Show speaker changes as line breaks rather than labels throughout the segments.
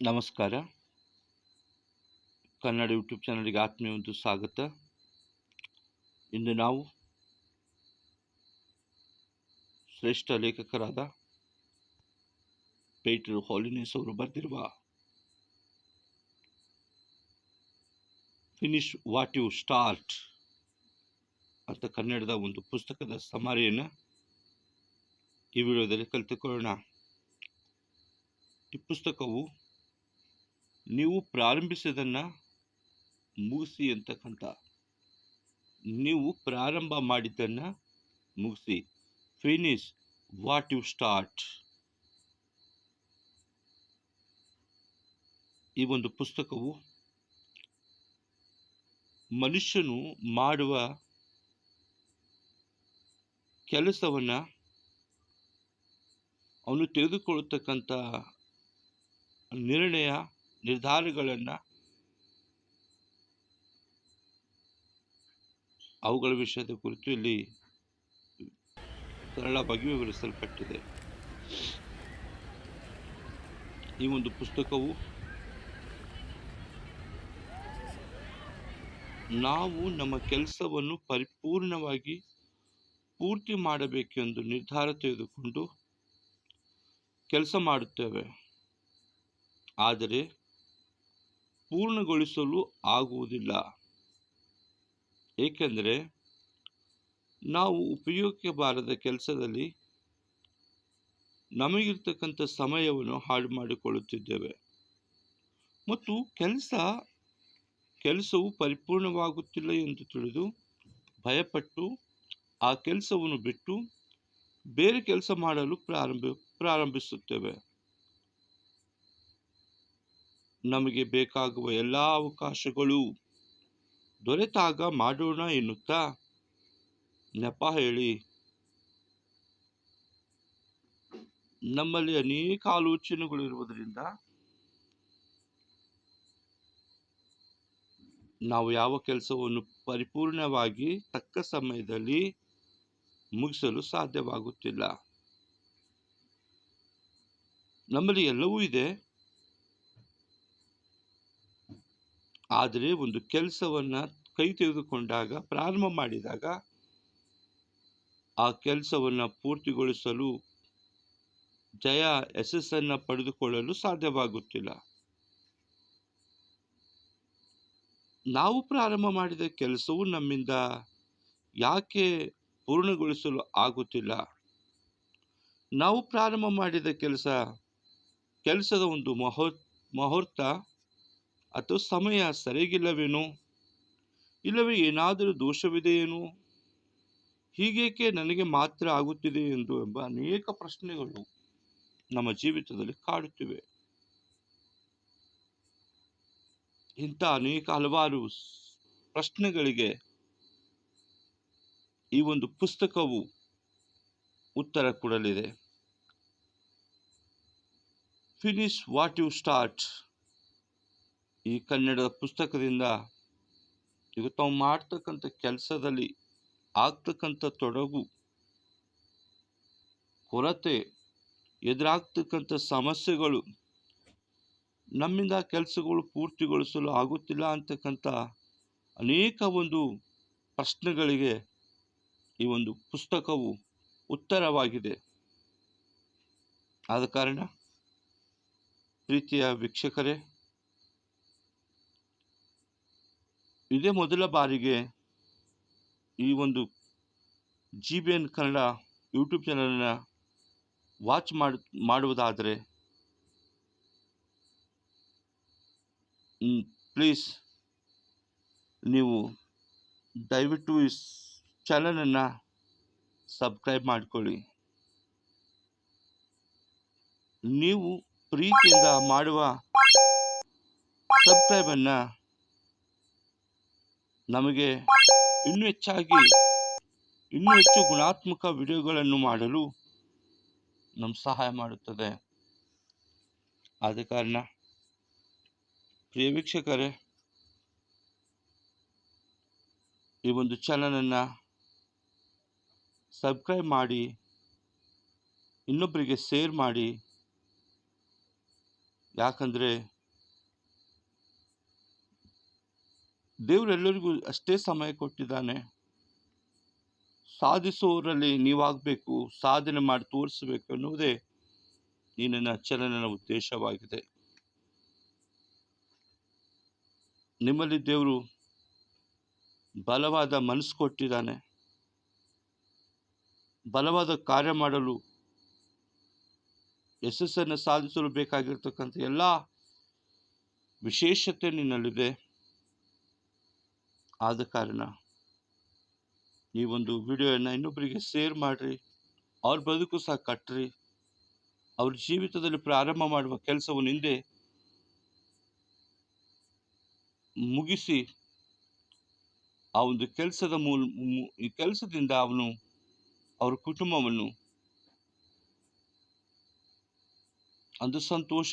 ನಮಸ್ಕಾರ. ಕನ್ನಡ ಯೂಟ್ಯೂಬ್ ಚಾನಲ್‌ಗೆ ಆತ್ಮೀಯ ಒಂದು ಸ್ವಾಗತ. ಇಂದು ನಾವು ಶ್ರೇಷ್ಠ ಲೇಖಕರಾದ ಪೀಟರ್ ಹಾಲಿನೆಸ್ ಅವರು ಬರೆದಿರುವ ಫಿನಿಶ್ ವಾಟ್ ಯು ಸ್ಟಾರ್ಟ್ ಅಂತ ಕನ್ನಡದ ಒಂದು ಪುಸ್ತಕದ ಸಮರಿಯನ್ನು ಈ ವಿಡಿಯೋದಲ್ಲಿ ಕಲಿತುಕೊಳ್ಳೋಣ. ಈ ಪುಸ್ತಕವು ನೀವು ಪ್ರಾರಂಭಿಸಿದ್ದನ್ನು ಮುಗಿಸಿ ಅಂತಕ್ಕಂಥ, ನೀವು ಪ್ರಾರಂಭ ಮಾಡಿದ್ದನ್ನು ಮುಗಿಸಿ, ಫಿನಿಶ್ ವಾಟ್ ಯು ಸ್ಟಾರ್ಟ್. ಈ ಒಂದು ಪುಸ್ತಕವು ಮನುಷ್ಯನು ಮಾಡುವ ಕೆಲಸವನ್ನು, ಅವನು ತೆಗೆದುಕೊಳ್ಳತಕ್ಕಂಥ ನಿರ್ಧಾರಗಳನ್ನು, ಅವುಗಳ ವಿಷಯದ ಕುರಿತು ಇಲ್ಲಿ ಸರಳವಾಗಿ ವಿವರಿಸಲ್ಪಟ್ಟಿದೆ. ಈ ಒಂದು ಪುಸ್ತಕವು ನಾವು ನಮ್ಮ ಕೆಲಸವನ್ನು ಪರಿಪೂರ್ಣವಾಗಿ ಪೂರ್ತಿ ಮಾಡಬೇಕೆಂದು ನಿರ್ಧಾರ ತೆಗೆದುಕೊಂಡು ಕೆಲಸ ಮಾಡುತ್ತೇವೆ, ಆದರೆ ಪೂರ್ಣಗೊಳಿಸಲು ಆಗುವುದಿಲ್ಲ. ಏಕೆಂದರೆ ನಾವು ಉಪಯೋಗಕ್ಕೆ ಬಾರದ ಕೆಲಸದಲ್ಲಿ ನಮಗಿರ್ತಕ್ಕಂಥ ಸಮಯವನ್ನು ಹಾಳು ಮಾಡಿಕೊಳ್ಳುತ್ತಿದ್ದೇವೆ ಮತ್ತು ಕೆಲಸವು ಪರಿಪೂರ್ಣವಾಗುತ್ತಿಲ್ಲ ಎಂದು ತಿಳಿದು ಭಯಪಟ್ಟು ಆ ಕೆಲಸವನ್ನು ಬಿಟ್ಟು ಬೇರೆ ಕೆಲಸ ಮಾಡಲು ಪ್ರಾರಂಭಿಸುತ್ತೇವೆ. ನಮಗೆ ಬೇಕಾಗುವ ಎಲ್ಲ ಅವಕಾಶಗಳು ದೊರೆತಾಗ ಮಾಡೋಣ ಎನ್ನುತ್ತಾ ನೆಪ ಹೇಳಿ ನಮ್ಮಲ್ಲಿ ಅನೇಕ ಆಲೋಚನೆಗಳು ಇರುವುದರಿಂದ ನಾವು ಯಾವ ಕೆಲಸವನ್ನು ಪರಿಪೂರ್ಣವಾಗಿ ತಕ್ಕ ಸಮಯದಲ್ಲಿ ಮುಗಿಸಲು ಸಾಧ್ಯವಾಗುತ್ತಿಲ್ಲ. ನಮ್ಮಲ್ಲಿ ಎಲ್ಲವೂ ಇದೆ, ಆದರೆ ಒಂದು ಕೆಲಸವನ್ನು ಕೈ ತೆಗೆದುಕೊಂಡಾಗ, ಪ್ರಾರಂಭ ಮಾಡಿದಾಗ ಆ ಕೆಲಸವನ್ನು ಪೂರ್ತಿಗೊಳಿಸಲು, ಯಶಸ್ಸನ್ನು ಪಡೆದುಕೊಳ್ಳಲು ಸಾಧ್ಯವಾಗುತ್ತಿಲ್ಲ. ನಾವು ಪ್ರಾರಂಭ ಮಾಡಿದ ಕೆಲಸವು ನಮ್ಮಿಂದ ಯಾಕೆ ಪೂರ್ಣಗೊಳಿಸಲು ಆಗುತ್ತಿಲ್ಲ? ನಾವು ಪ್ರಾರಂಭ ಮಾಡಿದ ಕೆಲಸದ ಒಂದು ಮುಹೂರ್ತ ಅಥವಾ ಸಮಯ ಸರಿಯಾಗಿಲ್ಲವೇನೋ, ಇಲ್ಲವೇ ಏನಾದರೂ ದೋಷವಿದೆಯೇನೋ, ಹೀಗೇಕೆ ನನಗೆ ಮಾತ್ರ ಆಗುತ್ತಿದೆ ಎಂಬ ಅನೇಕ ಪ್ರಶ್ನೆಗಳು ನಮ್ಮ ಜೀವಿತದಲ್ಲಿ ಕಾಡುತ್ತಿವೆ. ಇಂಥ ಹಲವಾರು ಪ್ರಶ್ನೆಗಳಿಗೆ ಈ ಒಂದು ಪುಸ್ತಕವು ಉತ್ತರ ಕೊಡಲಿದೆ. Finish what you start. ಈ ಕನ್ನಡದ ಪುಸ್ತಕದಿಂದ ಈಗ ತಾವು ಮಾಡ್ತಕ್ಕಂಥ ಕೆಲಸದಲ್ಲಿ ಆಗ್ತಕ್ಕಂಥ ತೊಡಗು, ಕೊರತೆ, ಎದುರಾಗ್ತಕ್ಕಂಥ ಸಮಸ್ಯೆಗಳು, ನಮ್ಮಿಂದ ಕೆಲಸಗಳು ಪೂರ್ತಿಗೊಳಿಸಲು ಆಗುತ್ತಿಲ್ಲ ಅಂತಕ್ಕಂಥ ಅನೇಕ ಒಂದು ಪ್ರಶ್ನೆಗಳಿಗೆ ಈ ಒಂದು ಪುಸ್ತಕವು ಉತ್ತರವಾಗಿದೆ. ಆದ ಕಾರಣ ಪ್ರೀತಿಯ ವೀಕ್ಷಕರೇ, ಇದೇ ಮೊದಲ ಬಾರಿಗೆ ಈ ಒಂದು GBN ಕನ್ನಡ ಯೂಟ್ಯೂಬ್ ಚಾನಲನ್ನು ವಾಚ್ ಮಾಡುವುದಾದರೆ ಪ್ಲೀಸ್ ನೀವು ದಯವಿಟ್ಟು ಈ ಚಾನಲನ್ನು ಸಬ್ಸ್ಕ್ರೈಬ್ ಮಾಡಿಕೊಳ್ಳಿ. ನೀವು ಪ್ರೀತಿಯಿಂದ ಮಾಡುವ ಸಬ್ಸ್ಕ್ರೈಬನ್ನು ನಮಗೆ ಇನ್ನೂ ಹೆಚ್ಚು ಗುಣಾತ್ಮಕ ವಿಡಿಯೋಗಳನ್ನು ಮಾಡಲು ಸಹಾಯ ಮಾಡುತ್ತದೆ. ಆದ ಕಾರಣ ಪ್ರಿಯ ವೀಕ್ಷಕರೇ, ಈ ಒಂದು ಚಾನಲನ್ನು ಸಬ್ಸ್ಕ್ರೈಬ್ ಮಾಡಿ, ಇನ್ನೊಬ್ಬರಿಗೆ ಶೇರ್ ಮಾಡಿ, ಯಾಕಂದರೆ ದೇವರೆಲ್ಲರಿಗೂ ಅಷ್ಟೇ ಸಮಯ ಕೊಟ್ಟಿದ್ದಾನೆ. ಸಾಧಿಸುವವರಲ್ಲಿ ನೀವಾಗಬೇಕು, ಸಾಧನೆ ಮಾಡಿ ತೋರಿಸಬೇಕು ಅನ್ನುವುದೇ ಈ ನನ್ನ ಚಲನನ ಉದ್ದೇಶವಾಗಿದೆ. ನಿಮ್ಮಲ್ಲಿ ದೇವರು ಬಲವಾದ ಮನಸ್ಸು ಕೊಟ್ಟಿದ್ದಾನೆ. ಬಲವಾದ ಕಾರ್ಯ ಮಾಡಲು, ಯಶಸ್ಸನ್ನು ಸಾಧಿಸಲು ಬೇಕಾಗಿರ್ತಕ್ಕಂಥ ಎಲ್ಲ ವಿಶೇಷತೆ ನಿನ್ನಲ್ಲಿದೆ. ಆದ ಕಾರಣ ಈ ಒಂದು ವಿಡಿಯೋವನ್ನು ಇನ್ನೊಬ್ಬರಿಗೆ ಶೇರ್ ಮಾಡಿರಿ. ಅವ್ರ ಬದುಕು ಸಹ ಕಟ್ಟ್ರಿ. ಅವ್ರ ಜೀವಿತದಲ್ಲಿ ಪ್ರಾರಂಭ ಮಾಡುವ ಕೆಲಸವನ್ನು ಹಿಂದೆ ಮುಗಿಸಿ ಆ ಒಂದು ಈ ಕೆಲಸದಿಂದ ಅವ್ರ ಕುಟುಂಬವನ್ನು ಒಂದು ಸಂತೋಷ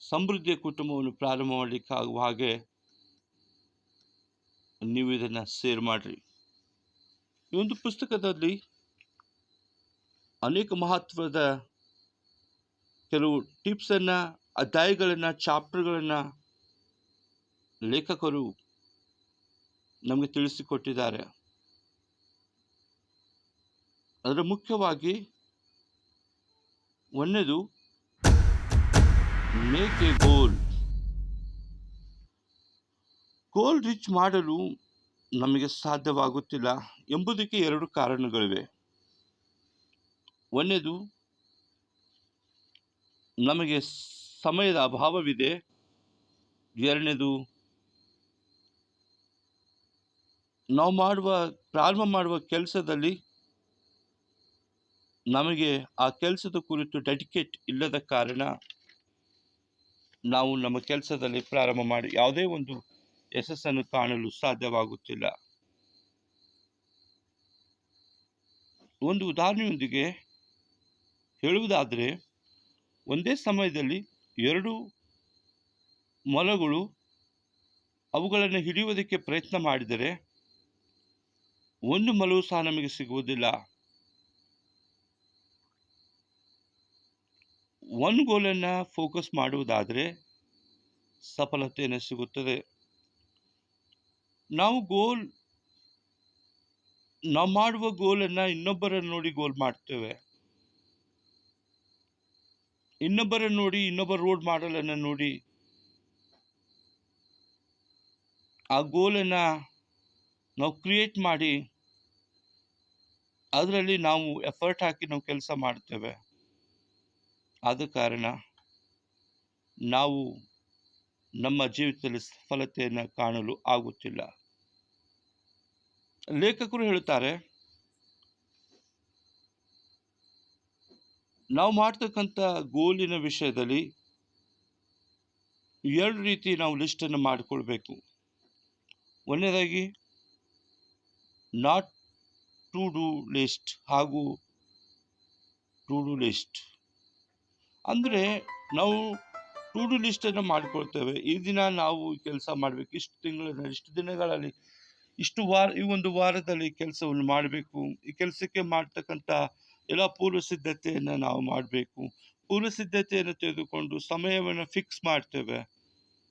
ಸಮೃದ್ಧಿಯ ಕುಟುಂಬವನ್ನು ಪ್ರಾರಂಭ ಮಾಡಲಿಕ್ಕೆ ಆಗುವ ಹಾಗೆ ನೀವು ಇದನ್ನು ಶೇರ್ ಮಾಡಿರಿ. ಈ ಒಂದು ಪುಸ್ತಕದಲ್ಲಿ ಅನೇಕ ಮಹತ್ವದ ಕೆಲವು ಟಿಪ್ಸನ್ನು, ಅಧ್ಯಾಯಗಳನ್ನು, ಚಾಪ್ಟರ್ಗಳನ್ನು ಲೇಖಕರು ನಮಗೆ ತಿಳಿಸಿಕೊಟ್ಟಿದ್ದಾರೆ. ಅದರ ಮುಖ್ಯವಾಗಿ ಒಂದನೇದು ಮೇಕ್ ಎ ಗೋಲ್ ರೀಚ್ ಮಾಡಲು ನಮಗೆ ಸಾಧ್ಯವಾಗುತ್ತಿಲ್ಲ ಎಂಬುದಕ್ಕೆ ಎರಡು ಕಾರಣಗಳಿವೆ. ಒಂದನೇದು ನಮಗೆ ಸಮಯದ ಅಭಾವವಿದೆ. ಎರಡನೇದು ನಾವು ಪ್ರಾರಂಭ ಮಾಡುವ ಕೆಲಸದಲ್ಲಿ ನಮಗೆ ಆ ಕೆಲಸದ ಕುರಿತು ಡೆಡಿಕೇಟ್ ಇಲ್ಲದ ಕಾರಣ ನಾವು ನಮ್ಮ ಕೆಲಸದಲ್ಲಿ ಪ್ರಾರಂಭ ಮಾಡಿ ಯಾವುದೇ ಒಂದು ಯಶಸ್ಸನ್ನು ಕಾಣಲು ಸಾಧ್ಯವಾಗುತ್ತಿಲ್ಲ. ಒಂದು ಉದಾಹರಣೆಯೊಂದಿಗೆ ಹೇಳುವುದಾದರೆ, ಒಂದೇ ಸಮಯದಲ್ಲಿ 2 ಮೊಲಗಳು ಅವುಗಳನ್ನು ಹಿಡಿಯುವುದಕ್ಕೆ ಪ್ರಯತ್ನ ಮಾಡಿದರೆ ಒಂದು ಮೊಲವು ಸಹ ನಮಗೆ ಸಿಗುವುದಿಲ್ಲ. ಒಂದು ಗೋಲನ್ನು ಫೋಕಸ್ ಮಾಡುವುದಾದರೆ ಸಫಲತೆಯನ್ನು ಸಿಗುತ್ತದೆ. ನಾವು ಮಾಡುವ ಗೋಲನ್ನು ಇನ್ನೊಬ್ಬರನ್ನು ನೋಡಿ ಗೋಲ್ ಮಾಡ್ತೇವೆ. ಇನ್ನೊಬ್ಬರನ್ನು ನೋಡಿ, ಇನ್ನೊಬ್ಬರ ರೋಡ್ ಮಾಡಲನ್ನು ನೋಡಿ ಆ ಗೋಲನ್ನು ನಾವು ಕ್ರಿಯೇಟ್ ಮಾಡಿ ಅದರಲ್ಲಿ ನಾವು ಎಫರ್ಟ್ ಹಾಕಿ ನಾವು ಕೆಲಸ ಮಾಡ್ತೇವೆ. ಆದ ಕಾರಣ ನಾವು ನಮ್ಮ ಜೀವಿತದಲ್ಲಿ ಸಫಲತೆಯನ್ನು ಕಾಣಲು ಆಗುತ್ತಿಲ್ಲ. ಲೇಖಕರು ಹೇಳುತ್ತಾರೆ, ನಾವು ಮಾಡ್ತಕ್ಕಂಥ ಗೋಲಿನ ವಿಷಯದಲ್ಲಿ 2 ರೀತಿ ನಾವು ಲಿಸ್ಟನ್ನು ಮಾಡಿಕೊಳ್ಬೇಕು. ಒಂದನೇದಾಗಿ ನಾಟ್ ಟು ಡೂ ಲಿಸ್ಟ್ ಹಾಗೂ ಟು ಡೂ ಲಿಸ್ಟ್. ಅಂದರೆ ನಾವು ಟು ಡೂ ಲಿಸ್ಟನ್ನು ಮಾಡಿಕೊಳ್ತೇವೆ. ಈ ದಿನ ನಾವು ಕೆಲಸ ಮಾಡಬೇಕು, ಇಷ್ಟು ದಿನಗಳಲ್ಲಿ ಈ ಒಂದು ವಾರದಲ್ಲಿ ಕೆಲಸವನ್ನು ಮಾಡಬೇಕು. ಈ ಕೆಲಸಕ್ಕೆ ಮಾಡ್ತಕ್ಕಂಥ ಎಲ್ಲ ಪೂರ್ವ ಸಿದ್ಧತೆಯನ್ನು ನಾವು ಮಾಡಬೇಕು. ಪೂರ್ವ ಸಿದ್ಧತೆಯನ್ನು ತೆಗೆದುಕೊಂಡು ಸಮಯವನ್ನು ಫಿಕ್ಸ್ ಮಾಡ್ತೇವೆ.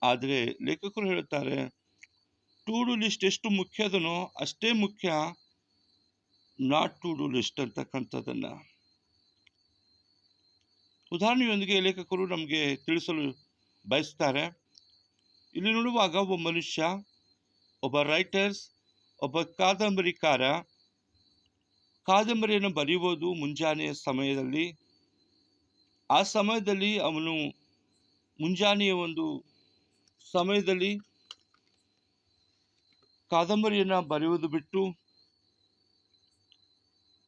ಆದರೆ ಲೇಖಕರು ಹೇಳುತ್ತಾರೆ, ಟು ಡೂ ಲಿಸ್ಟ್ ಎಷ್ಟು ಮುಖ್ಯದನೋ ಅಷ್ಟೇ ಮುಖ್ಯ ನಾಟ್ ಟು ಡೂ ಲಿಸ್ಟ್ ಅಂತಕ್ಕಂಥದ್ದನ್ನು. ಉದಾಹರಣೆಯೊಂದಿಗೆ ಲೇಖಕರು ನಮಗೆ ತಿಳಿಸಲು ಬಯಸ್ತಾರೆ. ಇಲ್ಲಿ ನೋಡುವಾಗ ಒಬ್ಬ ಮನುಷ್ಯ, ಒಬ್ಬ ರೈಟರ್ಸ್, ಒಬ್ಬ ಕಾದಂಬರಿಕಾರ ಕಾದಂಬರಿಯನ್ನು ಬರೆಯುವುದು ಮುಂಜಾನೆಯ ಸಮಯದಲ್ಲಿ. ಆ ಸಮಯದಲ್ಲಿ ಅವನು ಮುಂಜಾನೆಯ ಒಂದು ಸಮಯದಲ್ಲಿ ಕಾದಂಬರಿಯನ್ನು ಬರೆಯುವುದು ಬಿಟ್ಟು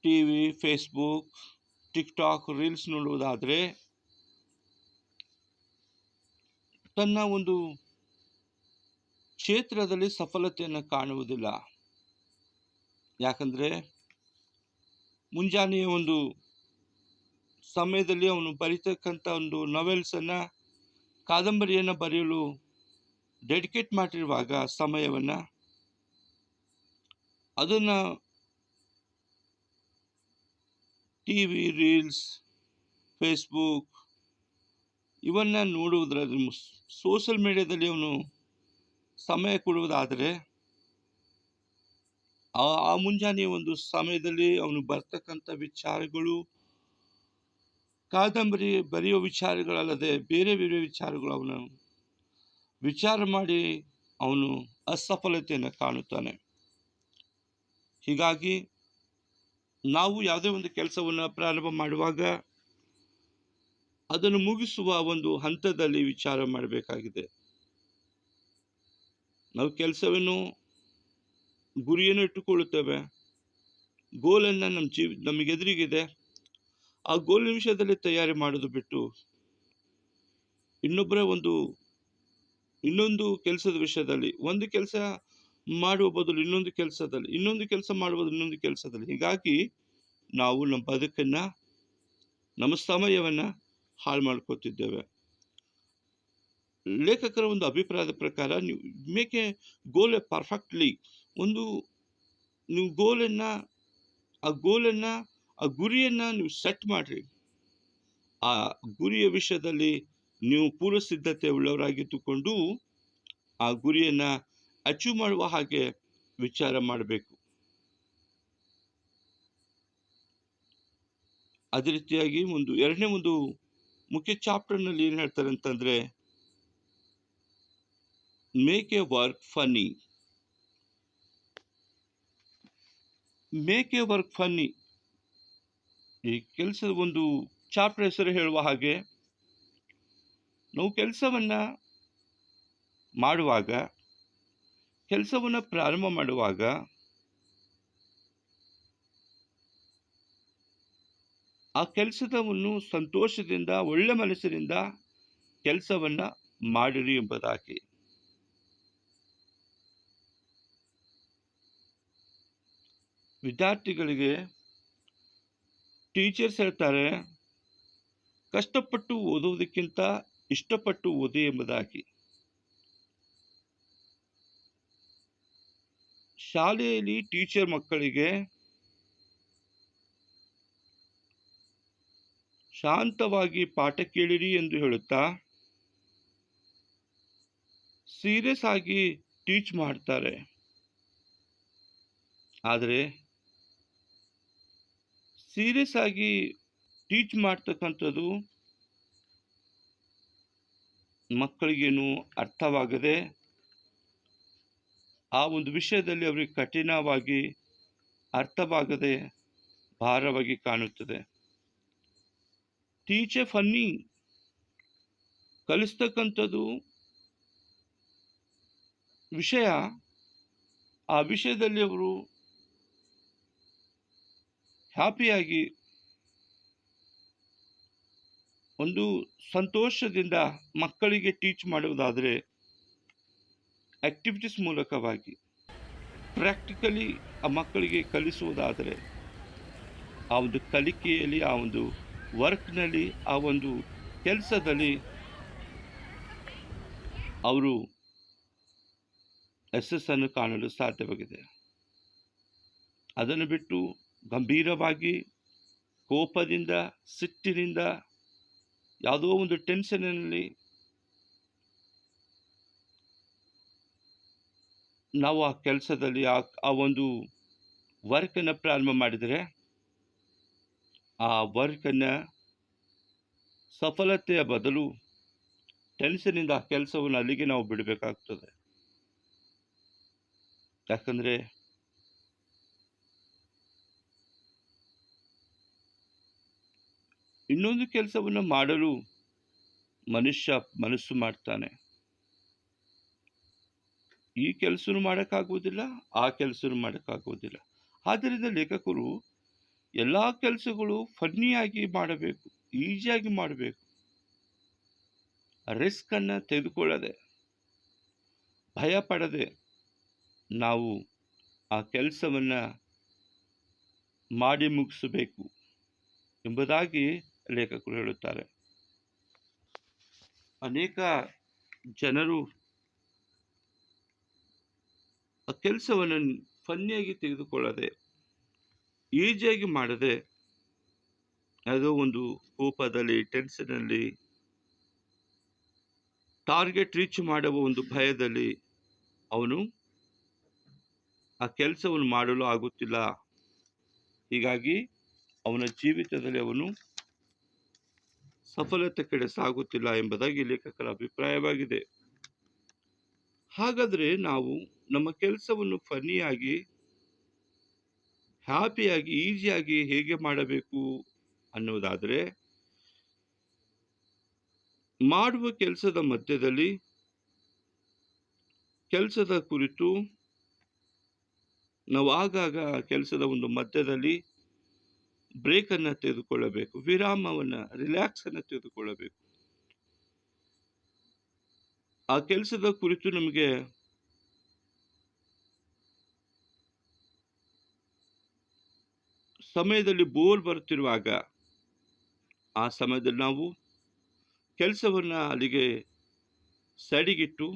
ಟಿವಿ, ಫೇಸ್ಬುಕ್, ಟಿಕ್ಟಾಕ್, ರೀಲ್ಸ್ ನೋಡುವುದಾದರೆ ತನ್ನ ಒಂದು ಕ್ಷೇತ್ರದಲ್ಲಿ ಸಫಲತೆಯನ್ನು ಕಾಣುವುದಿಲ್ಲ. ಯಾಕಂದರೆ ಮುಂಜಾನೆಯ ಒಂದು ಸಮಯದಲ್ಲಿ ಅವನು ಬರೀತಕ್ಕಂಥ ಒಂದು ನಾವೆಲ್ಸನ್ನು, ಕಾದಂಬರಿಯನ್ನು ಬರೆಯಲು ಡೆಡಿಕೇಟ್ ಮಾಡಿರುವಾಗ ಸಮಯವನ್ನು ಅದನ್ನು ಟಿವಿ, ರೀಲ್ಸ್, ಫೇಸ್ಬುಕ್ ಇವನ್ನ ನೋಡುವುದರಲ್ಲಿ ಸೋಷಿಯಲ್ ಮೀಡಿಯಾದಲ್ಲಿ ಅವನು ಸಮಯ ಕೊಡುವುದಾದರೆ ಆ ಮುಂಜಾನೆ ಒಂದು ಸಮಯದಲ್ಲಿ ಅವನು ಬರ್ತಕ್ಕಂಥ ವಿಚಾರಗಳು ಕಾದಂಬರಿ ಬರೆಯೋ ವಿಚಾರಗಳಲ್ಲದೆ ಬೇರೆ ಬೇರೆ ವಿಚಾರಗಳು ಅವನು ವಿಚಾರ ಮಾಡಿ ಅವನು ಅಸಫಲತೆಯನ್ನು ಕಾಣುತ್ತಾನೆ. ಹೀಗಾಗಿ ನಾವು ಯಾವುದೇ ಒಂದು ಕೆಲಸವನ್ನು ಪ್ರಾರಂಭ ಮಾಡುವಾಗ ಅದನ್ನು ಮುಗಿಸುವ ಒಂದು ಹಂತದಲ್ಲಿ ವಿಚಾರ ಮಾಡಬೇಕಾಗಿದೆ. ನಾವು ಕೆಲಸವನ್ನು ಗುರಿಯನ್ನು ಇಟ್ಟುಕೊಳ್ಳುತ್ತೇವೆ, ಗೋಲನ್ನು ನಮಗೆ ಎದುರಿಗಿದೆ, ಆ ಗೋಲಿನ ವಿಷಯದಲ್ಲಿ ತಯಾರಿ ಮಾಡೋದು ಬಿಟ್ಟು ಇನ್ನೊಂದು ಕೆಲಸದ ವಿಷಯದಲ್ಲಿ ಒಂದು ಕೆಲಸ ಮಾಡುವ ಬದಲು ಇನ್ನೊಂದು ಕೆಲಸ ಮಾಡುವ ಇನ್ನೊಂದು ಕೆಲಸದಲ್ಲಿ ಹೀಗಾಗಿ ನಾವು ನಮ್ಮ ಬದುಕನ್ನು ನಮ್ಮ ಸಮಯವನ್ನು ಹಾಳು ಮಾಡ್ಕೋತಿದ್ದೇವೆ. ಲೇಖಕರ ಒಂದು ಅಭಿಪ್ರಾಯದ ಪ್ರಕಾರ ನೀವು ಮೇಕ್ ಎ ಗೋಲ್ ಪರ್ಫೆಕ್ಟ್ಲಿ, ನೀವು ಆ ಗುರಿಯನ್ನು ನೀವು ಸೆಟ್ ಮಾಡಿರಿ. ಆ ಗುರಿಯ ವಿಷಯದಲ್ಲಿ ನೀವು ಪೂರ್ವ ಸಿದ್ಧತೆ ಉಳ್ಳವರಾಗಿದ್ದುಕೊಂಡು ಆ ಗುರಿಯನ್ನು ಅಚೀವ್ ಮಾಡುವ ಹಾಗೆ ವಿಚಾರ ಮಾಡಬೇಕು. ಅದೇ ರೀತಿಯಾಗಿ ಎರಡನೇ ಒಂದು ಮುಖ್ಯ ಚಾಪ್ಟರ್ನಲ್ಲಿ ಏನು ಹೇಳ್ತಾರೆ ಅಂತಂದರೆ, ಮೇಕ್ ಎ ವರ್ಕ್ ಫನ್ನಿ. ಈ ಕೆಲಸದ ಒಂದು ಚಾಪ್ಟರ್ ಹೆಸರು ಹೇಳುವ ಹಾಗೆ ನಾವು ಕೆಲಸವನ್ನು ಪ್ರಾರಂಭ ಮಾಡುವಾಗ ಆ ಕೆಲಸವನ್ನು ಸಂತೋಷದಿಂದ ಒಳ್ಳೆ ಮನಸ್ಸಿನಿಂದ ಕೆಲಸವನ್ನು ಮಾಡಿರಿ ಎಂಬುದಾಗಿ. ವಿದ್ಯಾರ್ಥಿಗಳಿಗೆ ಟೀಚರ್ಸ್ ಹೇಳ್ತಾರೆ, ಕಷ್ಟಪಟ್ಟು ಓದುವುದಕ್ಕಿಂತ ಇಷ್ಟಪಟ್ಟು ಓದಿ ಎಂಬುದಾಗಿ. ಶಾಲೆಯಲ್ಲಿ ಟೀಚರ್ ಮಕ್ಕಳಿಗೆ ಶಾಂತವಾಗಿ ಪಾಠ ಕೇಳಿರಿ ಎಂದು ಹೇಳುತ್ತಾ ಸೀರಿಯಸ್ ಆಗಿ ಟೀಚ್ ಮಾಡ್ತಾರೆ. ಆದರೆ ಸೀರಿಯಸ್ ಆಗಿ ಟೀಚ್ ಮಾಡ್ತಕ್ಕಂಥದ್ದು ಮಕ್ಕಳಿಗೇನು ಅರ್ಥವಾಗದೆ ಆ ಒಂದು ವಿಷಯದಲ್ಲಿ ಅವರಿಗೆ ಕಠಿಣವಾಗಿ ಅರ್ಥವಾಗದೆ ಭಾರವಾಗಿ ಕಾಣುತ್ತದೆ. ಟೀಚರ್ ಫನ್ನಿ ಕಲಿಸ್ತಕ್ಕಂಥದ್ದು ವಿಷಯ, ಆ ವಿಷಯದಲ್ಲಿ ಅವರು ಹ್ಯಾಪಿಯಾಗಿ ಒಂದು ಸಂತೋಷದಿಂದ ಮಕ್ಕಳಿಗೆ ಟೀಚ್ ಮಾಡುವುದಾದರೆ ಆಕ್ಟಿವಿಟೀಸ್ ಮೂಲಕವಾಗಿ ಪ್ರಾಕ್ಟಿಕಲಿ ಆ ಮಕ್ಕಳಿಗೆ ಕಲಿಸುವುದಾದರೆ ಆ ಒಂದು ಕಲಿಕೆಯಲ್ಲಿ, ಆ ಒಂದು ವರ್ಕ್ನಲ್ಲಿ, ಆ ಒಂದು ಕೆಲಸದಲ್ಲಿ ಅವರು ಯಶಸ್ಸನ್ನು ಕಾಣಲು ಸಾಧ್ಯವಾಗಿದೆ. ಅದನ್ನು ಬಿಟ್ಟು ಗಂಭೀರವಾಗಿ ಕೋಪದಿಂದ, ಸಿಟ್ಟಿನಿಂದ, ಯಾವುದೋ ಒಂದು ಟೆನ್ಷನ್ನಲ್ಲಿ ನಾವು ಆ ಕೆಲಸದಲ್ಲಿ ಆ ಒಂದು ವರ್ಕನ್ನು ಪ್ರಾರಂಭ ಮಾಡಿದರೆ ಆ ವರ್ಕನ್ನು ಸಫಲತೆಯ ಬದಲು ಟೆನ್ಷನಿಂದ ಆ ಕೆಲಸವನ್ನು ಅಲ್ಲಿಗೆ ನಾವು ಬಿಡಬೇಕಾಗ್ತದೆ. ಯಾಕಂದರೆ ಇನ್ನೊಂದು ಕೆಲಸವನ್ನು ಮಾಡಲು ಮನುಷ್ಯ ಮನಸ್ಸು ಮಾಡ್ತಾನೆ. ಈ ಕೆಲಸನೂ ಮಾಡೋಕ್ಕಾಗುವುದಿಲ್ಲ, ಆ ಕೆಲಸನೂ ಮಾಡೋಕ್ಕಾಗುವುದಿಲ್ಲ. ಆದ್ದರಿಂದ ಲೇಖಕರು ಎಲ್ಲ ಕೆಲಸಗಳು ಫನ್ನಿಯಾಗಿ ಮಾಡಬೇಕು, ಈಸಿಯಾಗಿ ಮಾಡಬೇಕು, ರಿಸ್ಕನ್ನು ತೆಗೆದುಕೊಳ್ಳದೆ, ಭಯ ಪಡದೆ ನಾವು ಆ ಕೆಲಸವನ್ನು ಮಾಡಿ ಮುಗಿಸಬೇಕು ಎಂಬುದಾಗಿ ಲೇಖಕರು ಹೇಳುತ್ತಾರೆ. ಅನೇಕ ಜನರು ಆ ಕೆಲಸವನ್ನು ಫನ್ನಿಯಾಗಿ ತೆಗೆದುಕೊಳ್ಳದೆ, ಈಸಿಯಾಗಿ ಮಾಡದೆ, ಯಾವುದೋ ಒಂದು ಕೋಪದಲ್ಲಿ, ಟೆನ್ಷನಲ್ಲಿ ಟಾರ್ಗೆಟ್ ರೀಚ್ ಮಾಡುವ ಒಂದು ಭಯದಲ್ಲಿ ಅವನು ಆ ಕೆಲಸವನ್ನು ಮಾಡಲು ಆಗುತ್ತಿಲ್ಲ. ಹೀಗಾಗಿ ಅವನ ಜೀವಿತದಲ್ಲಿ ಅವನು ಸಫಲತೆ ಕಡೆ ಸಾಗುತ್ತಿಲ್ಲ ಎಂಬುದಾಗಿ ಲೇಖಕರ ಅಭಿಪ್ರಾಯವಾಗಿದೆ. ಹಾಗಾದರೆ ನಾವು ನಮ್ಮ ಕೆಲಸವನ್ನು ಫನ್ನಿಯಾಗಿ, ಹ್ಯಾಪಿಯಾಗಿ, ಈಸಿಯಾಗಿ ಹೇಗೆ ಮಾಡಬೇಕು ಅನ್ನುವುದಾದರೆ, ಮಾಡುವ ಕೆಲಸದ ಮಧ್ಯದಲ್ಲಿ ಕೆಲಸದ ಕುರಿತು ನಾವು ಆಗಾಗ ಕೆಲಸದ ಒಂದು ಮಧ್ಯದಲ್ಲಿ ಬ್ರೇಕನ್ನು ತೆಗೆದುಕೊಳ್ಳಬೇಕು, ವಿರಾಮವನ್ನು, ರಿಲ್ಯಾಕ್ಸನ್ನು ತೆಗೆದುಕೊಳ್ಳಬೇಕು. ಆ ಕೆಲಸದ ಕುರಿತು ನಮಗೆ ಸಮಯದಲ್ಲಿ ಬೋರ್ ಬರುತ್ತಿರುವಾಗ ಆ ಸಮಯದಲ್ಲಿ ನಾವು ಕೆಲಸವನ್ನು ಅಲ್ಲಿಗೆ ಸೈಡಿಗಿಟ್ಟು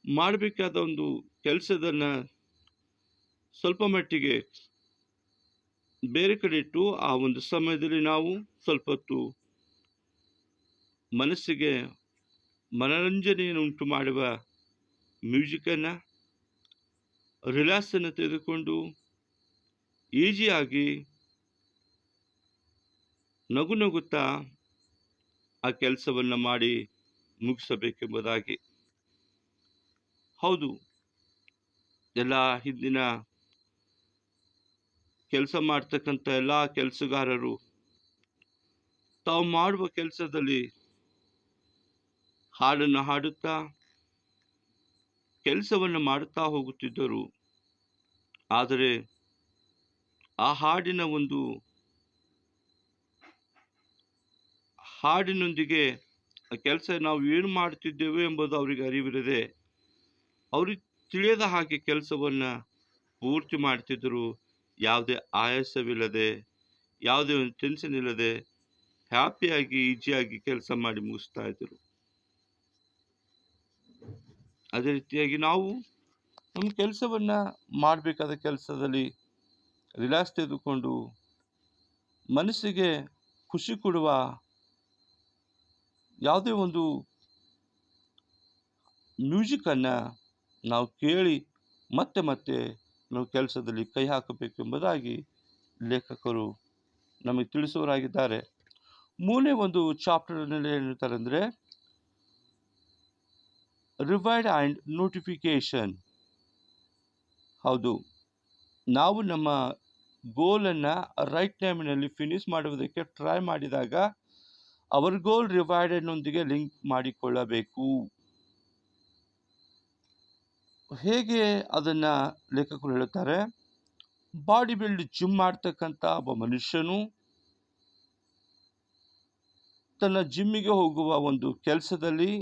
ಮಾಡಬೇಕಾದ ಒಂದು ಕೆಲಸದನ್ನು ಸ್ವಲ್ಪ ಮಟ್ಟಿಗೆ ಬೇರೆ ಕಡೆ ಇಟ್ಟು ಆ ಒಂದು ಸಮಯದಲ್ಲಿ ನಾವು ಸ್ವಲ್ಪ ಹೊತ್ತು ಮನಸ್ಸಿಗೆ ಮನರಂಜನೆಯನ್ನು ಉಂಟು ಮಾಡುವ ಮ್ಯೂಸಿಕನ್ನು, ರಿಲ್ಯಾಕ್ಸನ್ನು ತೆಗೆದುಕೊಂಡು ಈಸಿಯಾಗಿ ನಗು ನಗುತ್ತಾ ಆ ಕೆಲಸವನ್ನು ಮಾಡಿ ಮುಗಿಸಬೇಕೆಂಬುದಾಗಿ. ಹೌದು, ಎಲ್ಲ ಹಿಂದಿನ ಕೆಲಸ ಮಾಡ್ತಕ್ಕಂಥ ಎಲ್ಲ ಕೆಲಸಗಾರರು ತಾವು ಮಾಡುವ ಕೆಲಸದಲ್ಲಿ ಹಾಡನ್ನು ಹಾಡುತ್ತಾ ಕೆಲಸವನ್ನು ಮಾಡುತ್ತಾ ಹೋಗುತ್ತಿದ್ದರು. ಆದರೆ ಆ ಹಾಡಿನೊಂದಿಗೆ ಕೆಲಸ ನಾವು ಏನು ಮಾಡುತ್ತಿದ್ದೇವೆ ಎಂಬುದು ಅವರಿಗೆ ಅರಿವಿರದೆ, ಅವ್ರಿಗೆ ತಿಳಿಯದ ಹಾಗೆ ಕೆಲಸವನ್ನು ಪೂರ್ತಿ ಮಾಡ್ತಿದ್ದರು. ಯಾವುದೇ ಆಯಾಸವಿಲ್ಲದೆ, ಯಾವುದೇ ಒಂದು ಟೆನ್ಷನ್ ಇಲ್ಲದೆ ಹ್ಯಾಪಿಯಾಗಿ, ಈಸಿಯಾಗಿ ಕೆಲಸ ಮಾಡಿ ಮುಗಿಸ್ತಾ ಇದ್ದರು. ಅದೇ ರೀತಿಯಾಗಿ ನಾವು ನಮ್ಮ ಕೆಲಸವನ್ನು ಮಾಡಬೇಕಾದ ಕೆಲಸದಲ್ಲಿ ರಿಲ್ಯಾಕ್ಸ್ ತೆಗೆದುಕೊಂಡು ಮನಸ್ಸಿಗೆ ಖುಷಿ ಕೊಡುವ ಯಾವುದೇ ಒಂದು ಮ್ಯೂಸಿಕನ್ನು ನಾವು ಕೇಳಿ ಮತ್ತೆ ಮತ್ತೆ ನಾವು ಕೆಲಸದಲ್ಲಿ ಕೈ ಹಾಕಬೇಕೆಂಬುದಾಗಿ ಲೇಖಕರು ನಮಗೆ ತಿಳಿಸುವವರಾಗಿದ್ದಾರೆ. ಮೂರನೇ ಒಂದು ಚಾಪ್ಟರ್ನಲ್ಲಿ ಏನಿರ್ತಾರೆ ಅಂದರೆ ರಿವೈಡ್ ಆ್ಯಂಡ್ ನೋಟಿಫಿಕೇಶನ್. ಹೌದು, ನಾವು ನಮ್ಮ ಗೋಲನ್ನು ರೈಟ್ ಟೈಮಿನಲ್ಲಿ ಫಿನಿಶ್ ಮಾಡುವುದಕ್ಕೆ ಟ್ರೈ ಮಾಡಿದಾಗ ಅವರ್ ಗೋಲ್ ರಿವೈಡನ್ನೊಂದಿಗೆ ಲಿಂಕ್ ಮಾಡಿಕೊಳ್ಳಬೇಕು. ಹೇಗೆ ಅದನ್ನು ಲೇಖಕರು ಹೇಳುತ್ತಾರೆ, ಬಾಡಿ ಬಿಲ್ಡ್ ಜಿಮ್ ಮಾಡ್ತಕ್ಕಂಥ ಒಬ್ಬ ಮನುಷ್ಯನು ತನ್ನ ಜಿಮ್ಮಿಗೆ ಹೋಗುವ ಒಂದು ಕೆಲಸದಲ್ಲಿ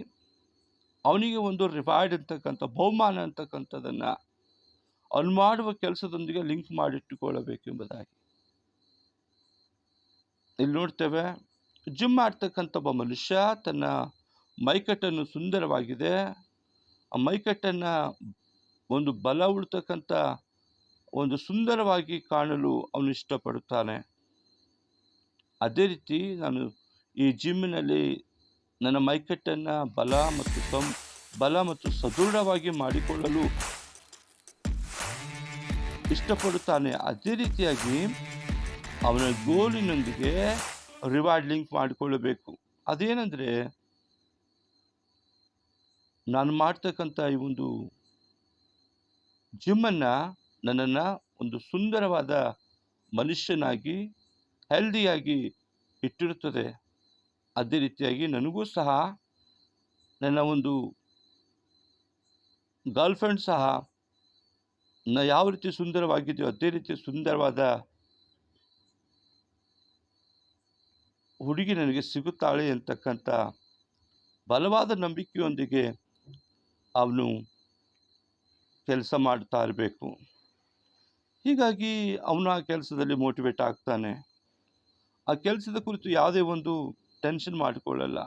ಅವನಿಗೆ ಒಂದು ರಿವಾರ್ಡ್ ಅಂತಕ್ಕಂಥ, ಬಹುಮಾನ ಅಂತಕ್ಕಂಥದ್ದನ್ನು ಅವನು ಮಾಡುವ ಕೆಲಸದೊಂದಿಗೆ ಲಿಂಕ್ ಮಾಡಿಟ್ಟುಕೊಳ್ಳಬೇಕೆಂಬುದಾಗಿ ಇಲ್ಲಿ ನೋಡ್ತೇವೆ. ಜಿಮ್ ಮಾಡ್ತಕ್ಕಂಥ ಒಬ್ಬ ಮನುಷ್ಯ ತನ್ನ ಮೈಕಟ್ಟನ್ನು ಸುಂದರವಾಗಿದೆ, ಆ ಮೈಕಟ್ಟನ್ನು ಒಂದು ಬಲ ಉಳ್ತಕ್ಕಂಥ ಒಂದು ಸುಂದರವಾಗಿ ಕಾಣಲು ಅವನು ಇಷ್ಟಪಡುತ್ತಾನೆ. ಅದೇ ರೀತಿ ನಾನು ಈ ಜಿಮ್ಮಿನಲ್ಲಿ ನನ್ನ ಮೈಕಟ್ಟನ್ನು ಬಲ ಮತ್ತು ಸದೃಢವಾಗಿ ಮಾಡಿಕೊಳ್ಳಲು ಇಷ್ಟಪಡುತ್ತಾನೆ. ಅದೇ ರೀತಿಯಾಗಿ ಅವನ ಗೋಲಿನೊಂದಿಗೆ ರಿವಾರ್ಡ್ ಲಿಂಕ್ ಮಾಡಿಕೊಳ್ಳಬೇಕು. ಅದೇನೆಂದರೆ, ನಾನು ಮಾಡ್ತಕ್ಕಂಥ ಈ ಒಂದು ಜಿಮ್ಮನ್ನು ನನ್ನನ್ನು ಒಂದು ಸುಂದರವಾದ ಮನುಷ್ಯನಾಗಿ, ಹೆಲ್ದಿಯಾಗಿ ಇಟ್ಟಿರುತ್ತದೆ. ಅದೇ ರೀತಿಯಾಗಿ ನನಗೂ ಸಹ ನನ್ನ ಒಂದು ಗರ್ಲ್ಫ್ರೆಂಡ್ ಸಹ ಯಾವ ರೀತಿ ಸುಂದರವಾಗಿದೆಯೋ ಅದೇ ರೀತಿ ಸುಂದರವಾದ ಹುಡುಗಿ ನನಗೆ ಸಿಗುತ್ತಾಳೆ ಅಂತಕ್ಕಂಥ ಬಲವಾದ ನಂಬಿಕೆಯೊಂದಿಗೆ ಅವನು ಕೆಲಸ ಮಾಡ್ತಾ ಇರಬೇಕು. ಹೀಗಾಗಿ ಅವನು ಆ ಕೆಲಸದಲ್ಲಿ ಮೋಟಿವೇಟ್ ಆಗ್ತಾನೆ. ಆ ಕೆಲಸದ ಕುರಿತು ಯಾವುದೇ ಒಂದು ಟೆನ್ಷನ್ ಮಾಡಿಕೊಳ್ಳಲ್ಲ.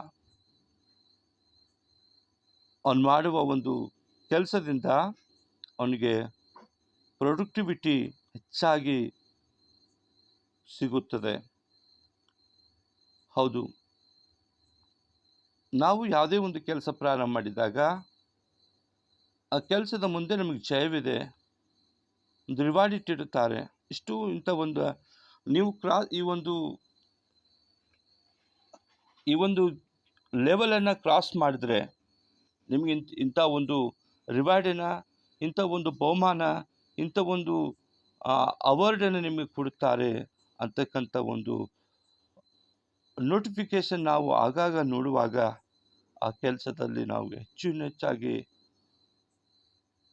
ಅವನು ಮಾಡುವ ಒಂದು ಕೆಲಸದಿಂದ ಅವನಿಗೆ ಪ್ರೊಡಕ್ಟಿವಿಟಿ ಹೆಚ್ಚಾಗಿ ಸಿಗುತ್ತದೆ. ಹೌದು, ನಾವು ಯಾವುದೇ ಒಂದು ಕೆಲಸ ಪ್ರಾರಂಭ ಮಾಡಿದಾಗ ಆ ಕೆಲಸದ ಮುಂದೆ ನಮಗೆ ಜಯವಿದೆ, ಒಂದು ರಿವಾರ್ಡ್ ಇಟ್ಟಿರುತ್ತಾರೆ. ಇಷ್ಟು ಇಂಥ ಒಂದು ನೀವು ಈ ಒಂದು ಲೆವೆಲನ್ನು ಕ್ರಾಸ್ ಮಾಡಿದ್ರೆ ನಿಮಗೆ ಇಂಥ ಒಂದು ರಿವಾರ್ಡಿನ, ಇಂಥ ಒಂದು ಬಹುಮಾನ, ಇಂಥ ಒಂದು ಅವಾರ್ಡನ್ನು ನಿಮಗೆ ಕೊಡುತ್ತಾರೆ ಅಂತಕ್ಕಂಥ ಒಂದು ನೋಟಿಫಿಕೇಶನ್ ನಾವು ಆಗಾಗ ನೋಡುವಾಗ ಆ ಕೆಲಸದಲ್ಲಿ ನಾವು ಹೆಚ್ಚಾಗಿ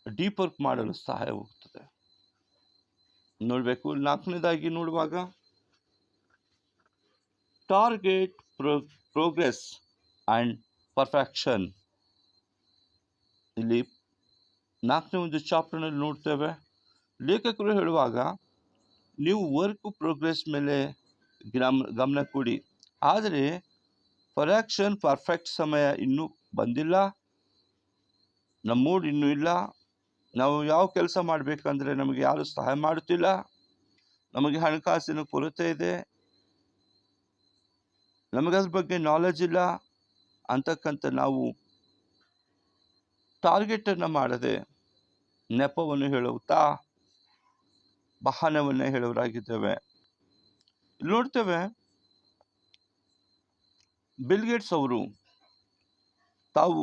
ಡೀಪ್ ವರ್ಕ್ ಮಾಡಲು ಸಹಾಯವಾಗುತ್ತದೆ. ನೋಡಬೇಕು. 4ನೇದಾಗಿ ನೋಡುವಾಗ ಟಾರ್ಗೆಟ್ ಪ್ರೋಗ್ರೆಸ್ ಆ್ಯಂಡ್ ಪರ್ಫೆಕ್ಷನ್. ಇಲ್ಲಿ 4ನೇ ಒಂದು ಚಾಪ್ಟರ್ನಲ್ಲಿ ನೋಡ್ತೇವೆ. ಲೇಖಕರು ಹೇಳುವಾಗ ನೀವು ವರ್ಕ್ ಪ್ರೋಗ್ರೆಸ್ ಮೇಲೆ ಗಮನ ಕೊಡಿ, ಆದರೆ ಪರ್ಫೆಕ್ಟ್ ಸಮಯ ಇನ್ನೂ ಬಂದಿಲ್ಲ, ನಮ್ಮ ಮೂಡ್ ಇನ್ನೂ ಇಲ್ಲ, ನಾವು ಯಾವ ಕೆಲಸ ಮಾಡಬೇಕಂದ್ರೆ ನಮಗೆ ಯಾರು ಸಹಾಯ ಮಾಡುತ್ತಿಲ್ಲ, ನಮಗೆ ಹಣಕಾಸಿನ ಕೊರತೆ ಇದೆ, ನಮಗದ್ರ ಬಗ್ಗೆ ನಾಲೆಜ್ ಇಲ್ಲ ಅಂತಕ್ಕಂಥ ನಾವು ಟಾರ್ಗೆಟನ್ನು ಮಾಡದೆ ನೆಪವನ್ನು ಹೇಳುತ್ತಾ ಬಹನವನ್ನು ಹೇಳುವರಾಗಿದ್ದೇವೆ. ಇಲ್ಲಿ ನೋಡ್ತೇವೆ, ಬಿಲ್ ಗೇಟ್ಸ್ ಅವರು ತಾವು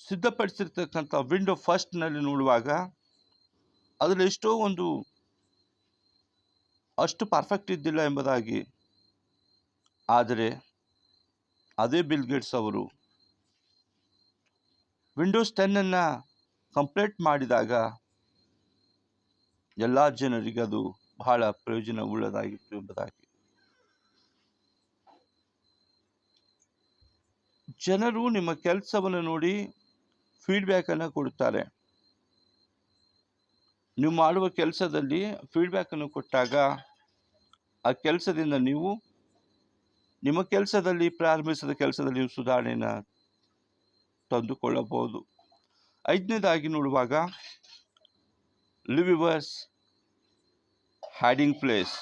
ಸಿದ್ಧಪಡಿಸಿರ್ತಕ್ಕಂಥ ವಿಂಡೋ ಫಸ್ಟ್ನಲ್ಲಿ ನೋಡುವಾಗ ಅದರಲ್ಲಿ ಅಷ್ಟು ಪರ್ಫೆಕ್ಟ್ ಇದ್ದಿಲ್ಲ ಎಂಬುದಾಗಿ. ಆದರೆ ಅದೇ ಬಿಲ್ ಗೇಟ್ಸ್ ಅವರು ವಿಂಡೋಸ್ 10 ಕಂಪ್ಲೀಟ್ ಮಾಡಿದಾಗ ಎಲ್ಲ ಜನರಿಗೆ ಅದು ಬಹಳ ಪ್ರಯೋಜನ ಉಳ್ಳದಾಗಿತ್ತು ಎಂಬುದಾಗಿ. ಜನರು ನಿಮ್ಮ ಕೆಲಸವನ್ನು ನೋಡಿ ಫೀಡ್ಬ್ಯಾಕನ್ನು ಕೊಡುತ್ತಾರೆ. ನೀವು ಮಾಡುವ ಕೆಲಸದಲ್ಲಿ ಫೀಡ್ಬ್ಯಾಕನ್ನು ಕೊಟ್ಟಾಗ ಆ ಕೆಲಸದಿಂದ ನೀವು ನಿಮ್ಮ ಕೆಲಸದಲ್ಲಿ ಪ್ರಾರಂಭಿಸಿದ ಕೆಲಸದಲ್ಲಿ ನೀವು ಸುಧಾರಣೆಯನ್ನು ತಂದುಕೊಳ್ಳಬಹುದು. 5ನೇದಾಗಿ ನೋಡುವಾಗ ಲಿವ್ ಯುವರ್ಸ್ ಹೈಡಿಂಗ್ ಪ್ಲೇಸ್.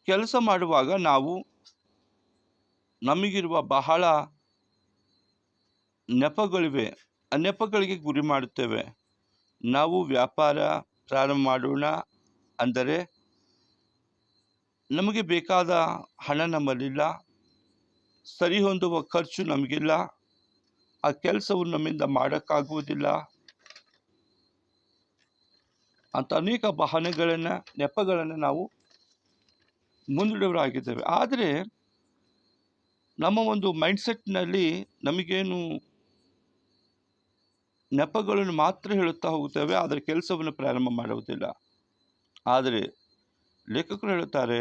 ಕೆಲಸ ಮಾಡುವಾಗ ನಾವು ನಮಗಿರುವ ಬಹಳ ನೆಪಗಳಿವೆ, ಆ ನೆಪಗಳಿಗೆ ಗುರಿ ಮಾಡುತ್ತೇವೆ. ನಾವು ವ್ಯಾಪಾರ ಪ್ರಾರಂಭ ಮಾಡೋಣ ಅಂದರೆ ನಮಗೆ ಬೇಕಾದ ಹಣ ನಮ್ಮಲ್ಲಿಲ್ಲ, ಸರಿ ಹೊಂದುವ ಖರ್ಚು ನಮಗಿಲ್ಲ, ಆ ಕೆಲಸವನ್ನು ನಮ್ಮಿಂದ ಮಾಡೋಕ್ಕಾಗುವುದಿಲ್ಲ ಅಂತ ಅನೇಕ ಬಹನೆಗಳನ್ನು, ನೆಪಗಳನ್ನು ನಾವು ಮುಂದಿಡುವರಾಗಿದ್ದೇವೆ. ಆದರೆ ನಮ್ಮ ಒಂದು ಮೈಂಡ್ಸೆಟ್ನಲ್ಲಿ ನಮಗೇನು ನೆಪಗಳನ್ನು ಮಾತ್ರ ಹೇಳುತ್ತಾ ಹೋಗುತ್ತೇವೆ, ಆದರೆ ಕೆಲಸವನ್ನು ಪ್ರಾರಂಭ ಮಾಡುವುದಿಲ್ಲ. ಆದರೆ ಲೇಖಕರು ಹೇಳುತ್ತಾರೆ,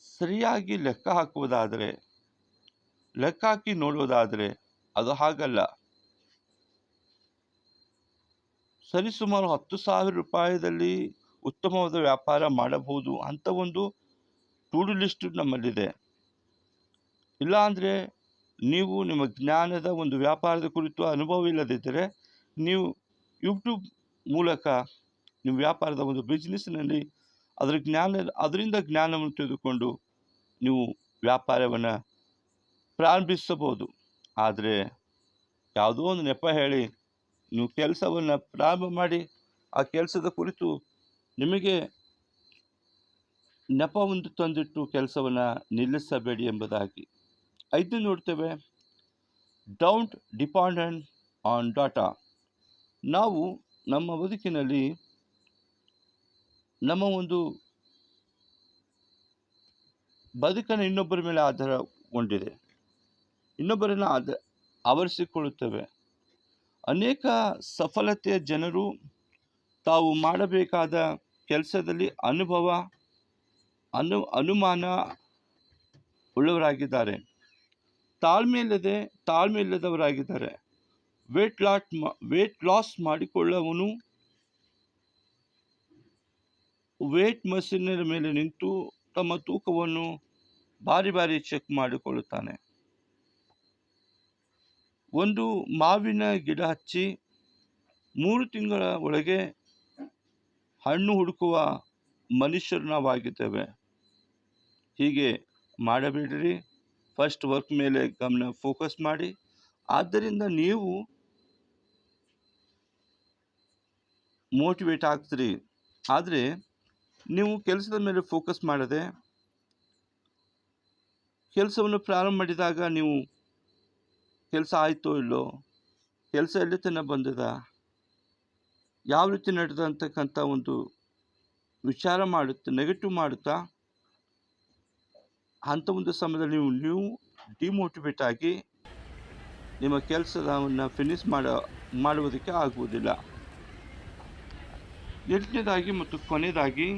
ಸರಿಯಾಗಿ ಲೆಕ್ಕ ಹಾಕಿ ನೋಡುವುದಾದರೆ ಅದು ಹಾಗಲ್ಲ. ಸರಿಸುಮಾರು 10,000 ರೂಪಾಯಿದಲ್ಲಿ ಉತ್ತಮವಾದ ವ್ಯಾಪಾರ ಮಾಡಬಹುದು ಅಂತ ಒಂದು ಟು ಡು ಲಿಸ್ಟ್ ನಮ್ಮಲ್ಲಿದೆ. ಇಲ್ಲ ಅಂದರೆ ನೀವು ನಿಮ್ಮ ಜ್ಞಾನದ ಒಂದು ವ್ಯಾಪಾರದ ಕುರಿತು ಅನುಭವ ಇಲ್ಲದಿದ್ದರೆ ನೀವು ಯೂಟ್ಯೂಬ್ ಮೂಲಕ ನಿಮ್ಮ ವ್ಯಾಪಾರದ ಒಂದು ಬಿಸ್ನೆಸ್ನಲ್ಲಿ ಅದರಿಂದ ಜ್ಞಾನವನ್ನು ತೆಗೆದುಕೊಂಡು ನೀವು ವ್ಯಾಪಾರವನ್ನು ಪ್ರಾರಂಭಿಸಬಹುದು. ಆದರೆ ಯಾವುದೋ ಒಂದು ನೆಪ ಹೇಳಿ ನೀವು ಕೆಲಸವನ್ನು ಪ್ರಾರಂಭ ಮಾಡಿ ಆ ಕೆಲಸದ ಕುರಿತು ನಿಮಗೆ ನೆಪವೊಂದು ತಂದಿಟ್ಟು ಕೆಲಸವನ್ನು ನಿಲ್ಲಿಸಬೇಡಿ ಎಂಬುದಾಗಿ. 5 ನೋಡ್ತೇವೆ, ಡೋಂಟ್ ಡಿಪೆಂಡೆಂಟ್ ಆನ್ ಡಾಟಾ. ನಾವು ನಮ್ಮ ಬದುಕಿನಲ್ಲಿ ನಮ್ಮ ಒಂದು ಬದುಕನ್ನು ಇನ್ನೊಬ್ಬರ ಮೇಲೆ ಆಧಾರಗೊಂಡಿದೆ, ಇನ್ನೊಬ್ಬರನ್ನು ಆವರಿಸಿಕೊಳ್ಳುತ್ತೇವೆ. ಅನೇಕ ಸಫಲತೆಯ ಜನರು ತಾವು ಮಾಡಬೇಕಾದ ಕೆಲಸದಲ್ಲಿ ಅನುಮಾನ ಉಳ್ಳವರಾಗಿದ್ದಾರೆ, ತಾಳ್ಮೆ ಇಲ್ಲದವರಾಗಿದ್ದಾರೆ. ವೇಟ್ ಲಾಸ್ ಮಾಡಿಕೊಳ್ಳುವವನು ವೇಟ್ ಮಷೀನಿನ ಮೇಲೆ ನಿಂತು ತಮ್ಮ ತೂಕವನ್ನು ಬಾರಿ ಚೆಕ್ ಮಾಡಿಕೊಳ್ಳುತ್ತಾನೆ. ಒಂದು ಮಾವಿನ ಗಿಡ ಹಚ್ಚಿ 3 ತಿಂಗಳ ಒಳಗೆ ಹಣ್ಣು ಹುಡುಕುವ ಮನುಷ್ಯರು ನಾವಾಗಿದ್ದೇವೆ. ಹೀಗೆ ಮಾಡಬೇಡಿರಿ. ಫಸ್ಟ್ ವರ್ಕ್ ಮೇಲೆ ಗಮನ ಫೋಕಸ್ ಮಾಡಿ. ಆದ್ದರಿಂದ ನೀವು ಮೋಟಿವೇಟ್ ಆಗ್ತೀರಿ. ಆದರೆ ನೀವು ಕೆಲಸದ ಮೇಲೆ ಫೋಕಸ್ ಮಾಡದೆ ಕೆಲಸವನ್ನು ಪ್ರಾರಂಭ ಮಾಡಿದಾಗ ನೀವು ಕೆಲಸ ಆಯಿತೋ ಇಲ್ಲೋ, ಕೆಲಸ ಎಲ್ಲಿ ತನಕ ಬಂದದ, ಯಾವ ರೀತಿ ನಡೆದ ಅಂತಕ್ಕಂಥ ಒಂದು ವಿಚಾರ ಮಾಡುತ್ತಾ ನೆಗೆಟಿವ್ ಮಾಡುತ್ತಾ ಅಂಥ ಒಂದು ಸಮಯದಲ್ಲಿ ನೀವು ಡಿಮೋಟಿವೇಟ್ ಆಗಿ ನಿಮ್ಮ ಕೆಲಸವನ್ನು ಫಿನಿಶ್ ಮಾಡುವುದಕ್ಕೆ ಆಗುವುದಿಲ್ಲ. 8ನೇದಾಗಿ ಮತ್ತು ಕೊನೆಯದಾಗಿ,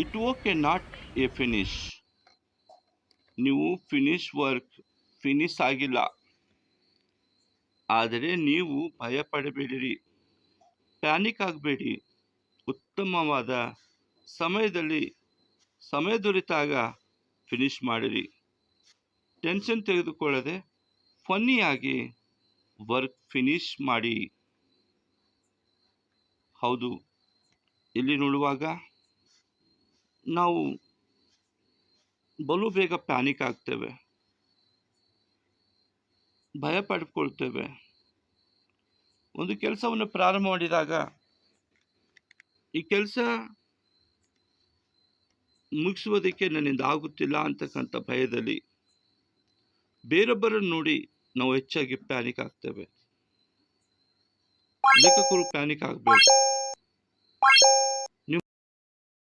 it okay not A finish. ನೀವು ಫಿನಿಶ್ ಆಗಿಲ್ಲ, ಆದರೆ ನೀವು ಭಯಪಡಬೇಡಿರಿ, ಪ್ಯಾನಿಕ್ ಆಗಬೇಡಿ. ಉತ್ತಮವಾದ ಸಮಯ ದೊರೆತಾಗ ಫಿನಿಶ್ ಮಾಡಿರಿ. ಟೆನ್ಷನ್ ತೆಗೆದುಕೊಳ್ಳದೆ ಫನ್ನಿಯಾಗಿ ವರ್ಕ್ ಫಿನಿಶ್ ಮಾಡಿ. ಹೌದು, ಇಲ್ಲಿ ನೋಡುವಾಗ ನಾವು ಬಲು ಬೇಗ ಪ್ಯಾನಿಕ್ ಆಗ್ತೇವೆ, ಭಯ ಪಡ್ಕೊಳ್ತೇವೆ. ಒಂದು ಕೆಲಸವನ್ನು ಪ್ರಾರಂಭ ಮಾಡಿದಾಗ ಈ ಕೆಲಸ ಮುಗಿಸುವುದಕ್ಕೆ ನನ್ನಿಂದ ಆಗುತ್ತಿಲ್ಲ ಅಂತಕ್ಕಂಥ ಭಯದಲ್ಲಿ ಬೇರೊಬ್ಬರನ್ನು ನೋಡಿ ನಾವು ಹೆಚ್ಚಾಗಿ ಪ್ಯಾನಿಕ್ ಆಗ್ತೇವೆ. ಲೇಖಕರು ಪ್ಯಾನಿಕ್ ಆಗಬೇಡಿ.